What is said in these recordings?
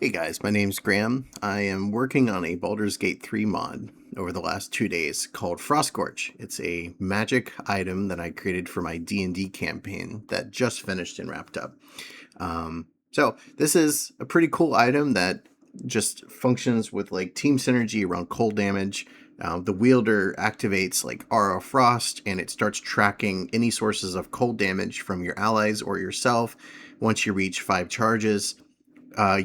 Hey guys, my name's Graham. I am working on a Baldur's Gate 3 mod over the last 2 days called Frostgorge. It's a magic item that I created for my D&D campaign that just finished and wrapped up. So this is a pretty cool item that just functions with like team synergy around cold damage. The wielder activates like Aura of Frost, and it starts tracking any sources of cold damage from your allies or yourself. Once you reach 5 charges,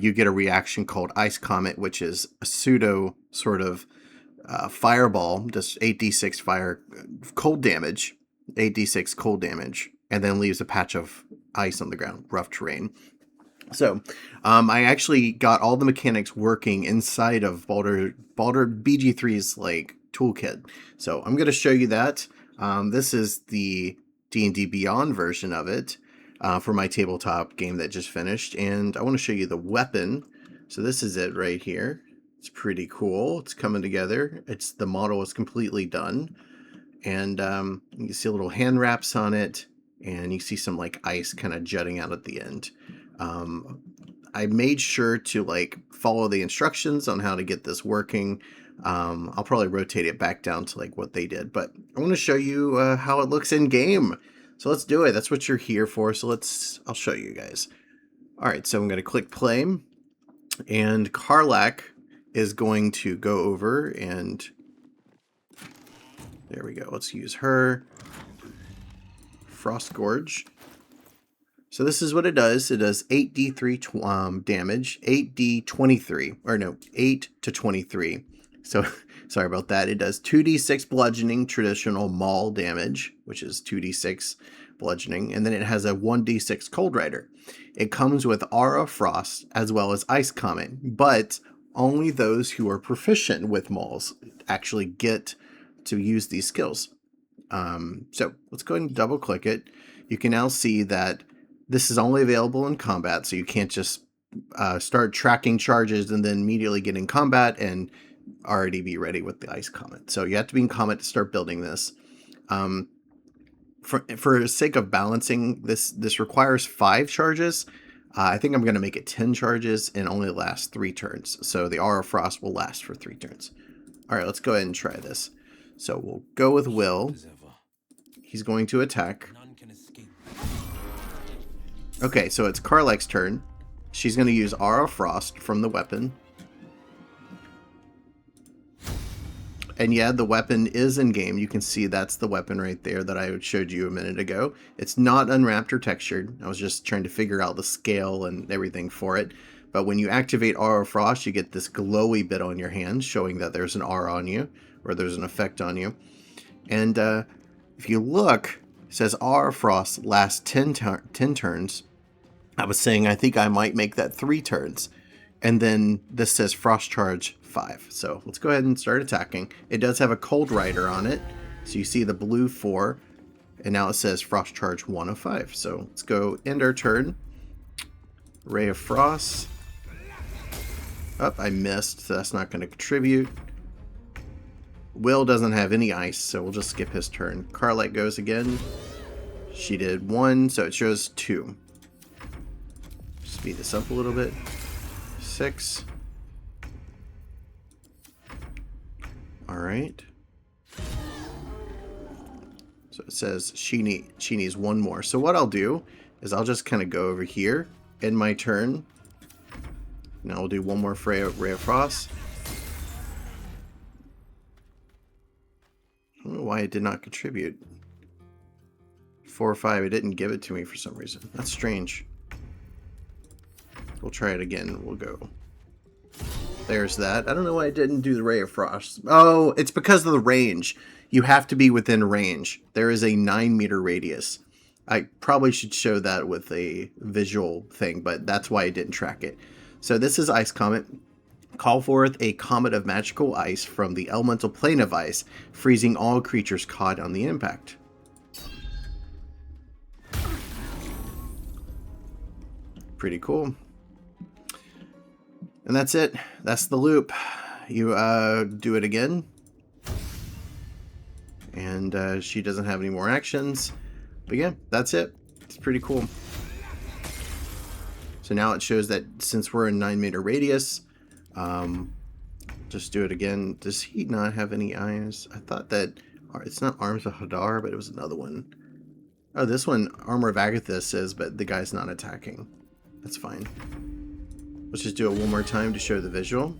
you get a reaction called Ice Comet, which is a pseudo sort of fireball, just 8d6 fire cold damage, 8d6 cold damage, and then leaves a patch of ice on the ground, rough terrain. So I actually got all the mechanics working inside of Baldur BG3's like toolkit. So I'm going to show you that. This is the D&D Beyond version of it for my tabletop game that just finished. And I want to show you the weapon. So this is it right here. It's pretty cool. It's coming together. The model is completely done. And you see little hand wraps on it. And you see some like ice kind of jutting out at the end. I made sure to like follow the instructions on how to get this working. I'll probably rotate it back down to like what they did, but I want to show you how it looks in game. So let's do it. That's what you're here for. So I'll show you guys. All right, so I'm going to click play, and Karlak is going to go over and there we go. Let's use her. Frostgorge. So this is what it does. It does 8d3 damage, 8d23, or no, 8 to 23. So sorry about that. It does 2d6 bludgeoning, traditional Maul damage, which is 2d6 bludgeoning, and then it has a 1d6 Cold Rider. It comes with Aura Frost as well as Ice Comet, but only those who are proficient with Mauls actually get to use these skills. So let's go ahead and double click it. You can now see that this is only available in combat, so you can't just start tracking charges and then immediately get in combat and already be ready with the Ice Comet. So you have to be in combat to start building this. For the sake of balancing, this requires 5 charges. I think I'm going to make it 10 charges and only last 3 turns. So the Aura of Frost will last for 3 turns. All right, let's go ahead and try this. So we'll go with Will. He's going to attack. Okay, so it's Karlak's turn. She's going to use Aura Frost from the weapon. And yeah, the weapon is in game. You can see that's the weapon right there that I showed you a minute ago. It's not unwrapped or textured. I was just trying to figure out the scale and everything for it. But when you activate Aura Frost, you get this glowy bit on your hand showing that there's an aura on you, or there's an effect on you. And if you look, it says Aura Frost lasts 10 turns. I was saying I think I might make that 3 turns. And then this says Frost Charge 5. So let's go ahead and start attacking. It does have a Cold Rider on it. So you see the blue 4. And now it says Frost Charge 1 of 5. So let's go end our turn. Ray of Frost. Oh, I missed. So that's not going to contribute. Will doesn't have any ice, so we'll just skip his turn. Karlak goes again. She did 1, so it shows 2. Speed this up a little bit. 6. All right. So it says she needs 1 more. So what I'll do is I'll just kind of go over here, end my turn. Now we'll do 1 more Ray of Frost. I don't know why it did not contribute. 4 or 5, it didn't give it to me for some reason. That's strange. We'll try it again. We'll go. There's that. I don't know why I didn't do the Ray of Frost. Oh, it's because of the range. You have to be within range. There is a 9-meter radius. I probably should show that with a visual thing, but that's why I didn't track it. So this is Ice Comet. Call forth a comet of magical ice from the elemental plane of ice, freezing all creatures caught on the impact. Pretty cool. And that's it. That's the loop. You do it again. And she doesn't have any more actions. But yeah, that's it. It's pretty cool. So now it shows that since we're in 9-meter radius, just do it again. Does he not have any eyes? I thought that it's not Arms of Hadar, but it was another one. Oh, this one, Armor of Agathis says, but the guy's not attacking. That's fine. Let's just do it one more time to show the visual.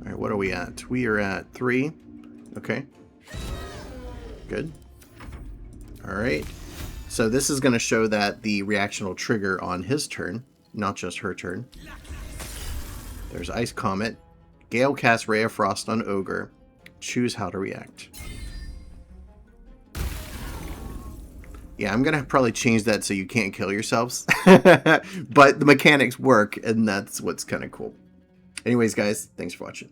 All right, what are we at? We are at 3. Okay. Good. All right. So this is going to show that the reaction will trigger on his turn, not just her turn. There's Ice Comet. Gale casts Ray of Frost on Ogre. Choose how to react. Yeah, I'm going to probably change that so you can't kill yourselves. But the mechanics work, and that's what's kind of cool. Anyways, guys, thanks for watching.